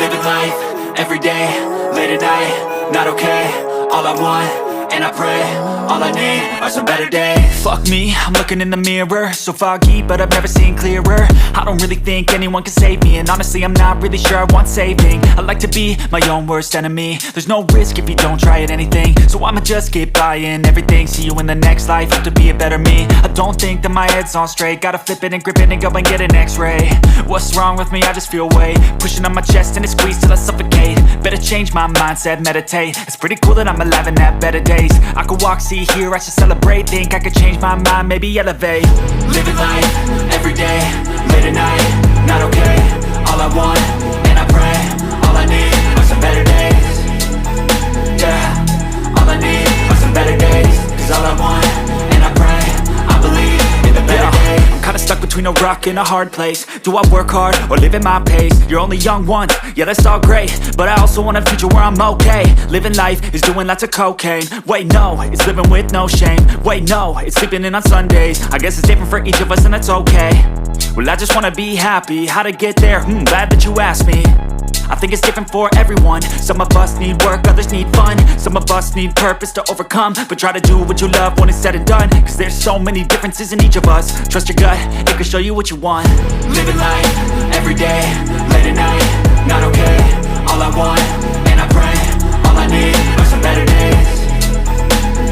Living life, everyday, late at night, not okay. All I want, and I pray, all I need are some better days. Fuck me, I'm looking in the mirror, so foggy, but I've never seen clearer. I don't really think anyone can save me, and honestly I'm not really sure I want saving. I like to be my own worst enemy. There's no risk if you don't try at anything, so I'ma just keep buying everything. See you in the next life, hope to be a better me. I don't think that my head's on straight, gotta flip it and grip it and go and get an x-ray. What's wrong with me? I just feel weight pushing on my chest and it squeezes till I suffocate. Better change my mindset, meditate. It's pretty cool that I'm alive and have better days. I could walk, see, hear, I should celebrate. Think I could change my mind, maybe elevate. Living life, everyday, late at night, not okay. All I want, and I pray, all I need are some better days. Yeah, all I need are some better days. Cause all I want, and I pray, I believe in the better days. I'm kinda stuck between a rock and a hard place. Do I work hard or live at my pace? You're only young once, yeah that's all great, but I also want a future where I'm okay. Living life is doing lots of cocaine. Wait no, it's living with no shame. Wait no, it's sleeping in on Sundays. I guess it's different for each of us and that's okay. Well I just wanna be happy, how to get there? Glad that you asked me. I think it's different for everyone. Some of us need work, others need fun. Some of us need purpose to overcome. But try to do what you love when it's said and done. Cause there's so many differences in each of us. Trust your gut, it can show you what you want. Living life, everyday, late at night, not okay. All I want, and I pray, all I need are some better days.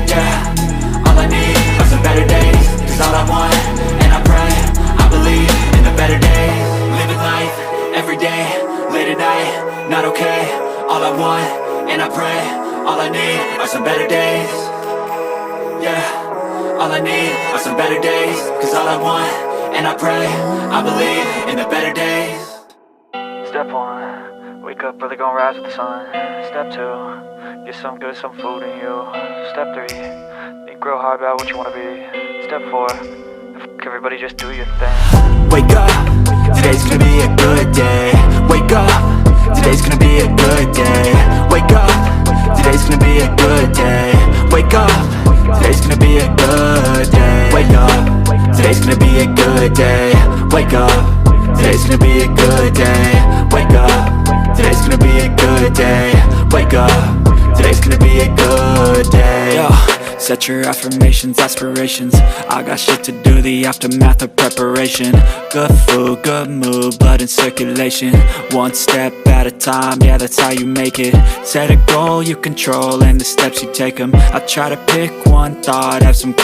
Yeah, all I need are some better days. Cause all I want, and I pray, I believe in the better days. Living life, everyday, late at night, not okay. All I want, and I pray, all I need are some better days. Yeah, all I need are some better days. Cause all I want, and I pray, I believe in the better days. Step 1, wake up early, gonna rise with the sun. Step 2, get some good, some food in you. Step 3, think real hard about what you wanna be. Step 4, everybody just do your thing. Wake up, today's gonna be a good day. Wake up, today's gonna be a good day. Wake up, today's gonna be a good day. Wake up, today's gonna be a good day. Wake up, today's gonna be a good day. Wake up, today's gonna be a good day. Wake up, today's gonna be a good day. Wake up, today's gonna be a good day. Yo, set your affirmations, aspirations. I got shit to do, the aftermath of preparation. Good food, good mood, blood in circulation. One step at a time, yeah that's how you make it. Set a goal you control and the steps you take them. I try to pick one thought, have some